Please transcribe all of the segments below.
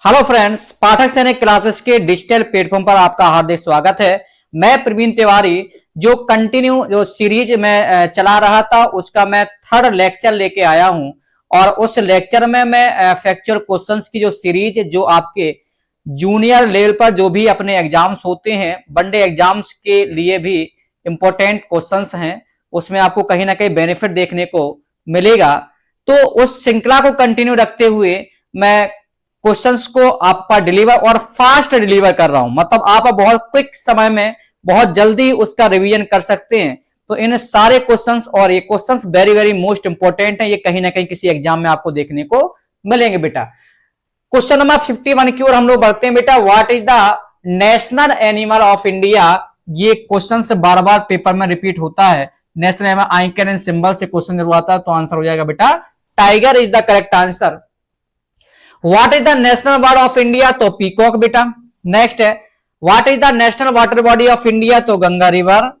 Hello friends, पाठक सैनिक classes के digital platform पर आपका हार्दिक स्वागत है। मैं प्रवीण तिवारी जो सीरीज में चला रहा था उसका मैं थर्ड लेक्चर लेके आया हूं और उस लेक्चर में मैं फैक्चुअल क्वेश्चंस की जो सीरीज जो आपके जूनियर लेवल पर जो भी अपने एग्जाम्स होते हैं, वनडे एग्जाम्स के लिए भी इंपॉर्टेंट क्वेश्चंस हैं, उसमें आपको कहीं ना कहीं बेनिफिट देखने को मिलेगा। तो उस श्रृंखला को कंटिन्यू रखते हुए मैं क्वेश्चंस को आप पर डिलीवर और फास्ट डिलीवर कर रहा हूं, मतलब आप बहुत क्विक समय में बहुत जल्दी उसका रिवीजन कर सकते हैं। तो इन सारे क्वेश्चंस और ये questions very very most important है, ये कहीं ना कहीं किसी एग्जाम में आपको देखने को मिलेंगे बेटा। क्वेश्चन नंबर 51 की ओर हम लोग बढ़ते हैं बेटा। What is the national animal of India? ये क्वेश्चन से बार बार पेपर में रिपीट होता है। National animal icon and symbol से क्वेश्चन जरूर आता है, तो आंसर हो जाएगा बेटा tiger is the correct answer. What is the national bird of India? तो पीकॉक बेटा। नेक्स्ट है what is the national water body of India? तो गंगा रिवर।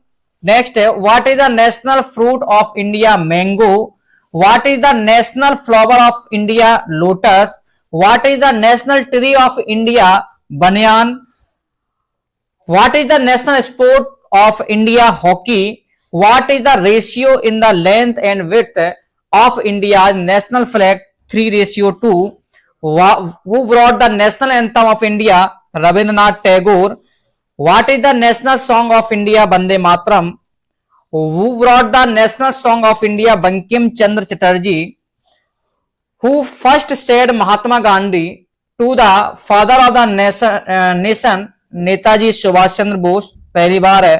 नेक्स्ट है what is the national fruit of India? Mango. What is the national flower of India? Lotus. What is the national tree of India? Banyan. What is the national sport of India? Hockey. What is the ratio in the length and width of India national flag? 3:2। Who brought the national anthem of India? Rabindranath Tagore. What is the national song of India? Bande Mataram. Who brought the national song of India? Bankim Chandra Chatterjee. Who first said Mahatma Gandhi to the father of the nation? Netaji Subhash Chandra Bose. पहली बार है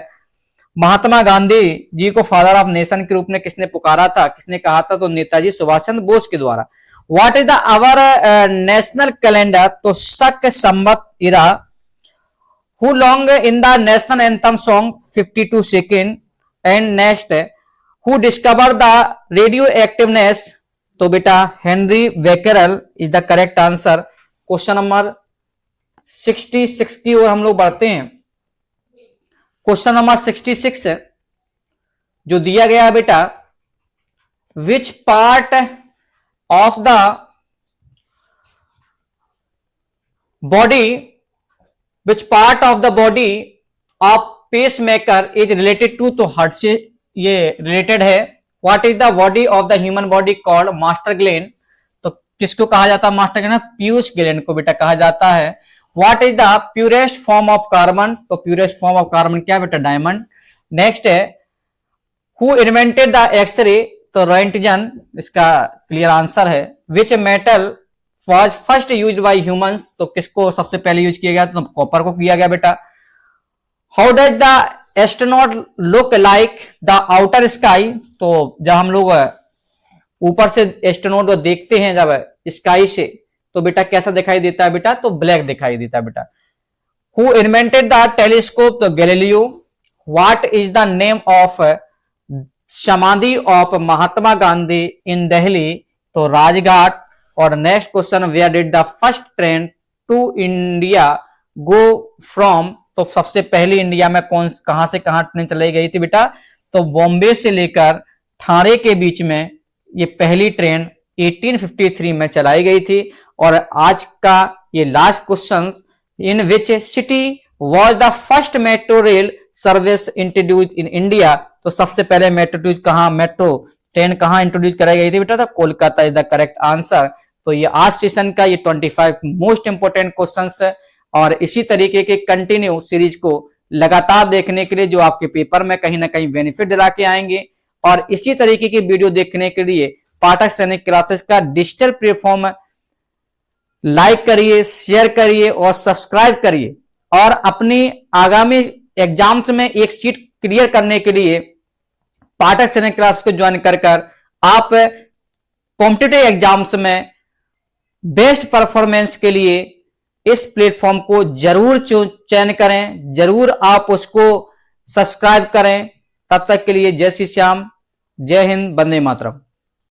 महात्मा गांधी जी को father of nation के रूप में किसने पुकारा था, किसने कहा था? तो नेताजी सुभाष चंद्र बोस के द्वारा। What is the our national calendar? तो शक संवत इरा। Who long in the national anthem song? 52 second. And next, who discovered the radioactiveness? तो बेटा Henri Becquerel is the correct answer. Question number 66 की ओर हम लोग बढ़ते हैं। क्वेश्चन नंबर 66 जो दिया गया है बेटा, which part of the body of pacemaker is related to? तो हार्ट से ये रिलेटेड है। What is the body of the human body called? Master gland. तो किसको कहा जाता है मास्टर ग्लैंड? पीयूष ग्लैंड को बेटा कहा जाता है। What is the purest form of carbon? तो प्यूरेस्ट फॉर्म ऑफ कार्बन क्या बेटा? डायमंड। नेक्स्ट है हु इन्वेंटेड द एक्सरे? तो रोएंटजन इसका क्लियर आंसर है। Which metal was first used by humans? तो किसको सबसे पहले यूज किया गया? तो कॉपर को किया गया बेटा। How does the astronaut look like the outer sky? तो जब हम लोग ऊपर से एस्ट्रोनॉट को देखते हैं जब स्काई से, तो बेटा कैसा दिखाई देता है बेटा? तो ब्लैक दिखाई देता है बेटा। Who invented the telescope? तो Galileo. What is the name of samadhi of Mahatma Gandhi in Delhi? तो राजघाट। और next question, where did the first train to India go from? तो सबसे पहली इंडिया में कहां से कहां ट्रेन चलाई गई थी बेटा? तो बॉम्बे से लेकर थाने के बीच में ये पहली ट्रेन 1853 में चलाई गई थी। और आज का ये last question, in which city was the first metro rail service introduce in India? तो सबसे पहले मेट्रो ट्रेन कहां इंट्रोड्यूस कराई गई थी बेटा? तो Kolkata is the correct answer. तो ये आज सेशन का ये 25 मोस्ट इंपोर्टेंट क्वेश्चंस है, और इसी तरीके के कंटिन्यू सीरीज को लगातार देखने के लिए जो आपके पेपर में कहीं ना कहीं बेनिफिट दिला के आएंगे, और इसी तरीके की वीडियो देखने के लिए पाठक सैनिक क्लासेस का डिजिटल प्लेटफॉर्म लाइक करिए, शेयर करिए और सब्सक्राइब करिए। और अपनी आगामी एग्जाम्स में एक सीट क्लियर करने के लिए पाठक सैनिक क्लास को ज्वाइन कर आप कॉम्पिटिटिव एग्जाम्स में बेस्ट परफॉर्मेंस के लिए इस प्लेटफॉर्म को जरूर चयन करें, जरूर आप उसको सब्सक्राइब करें। तब तक के लिए जय श्री श्याम, जय हिंद, वंदे मातरम।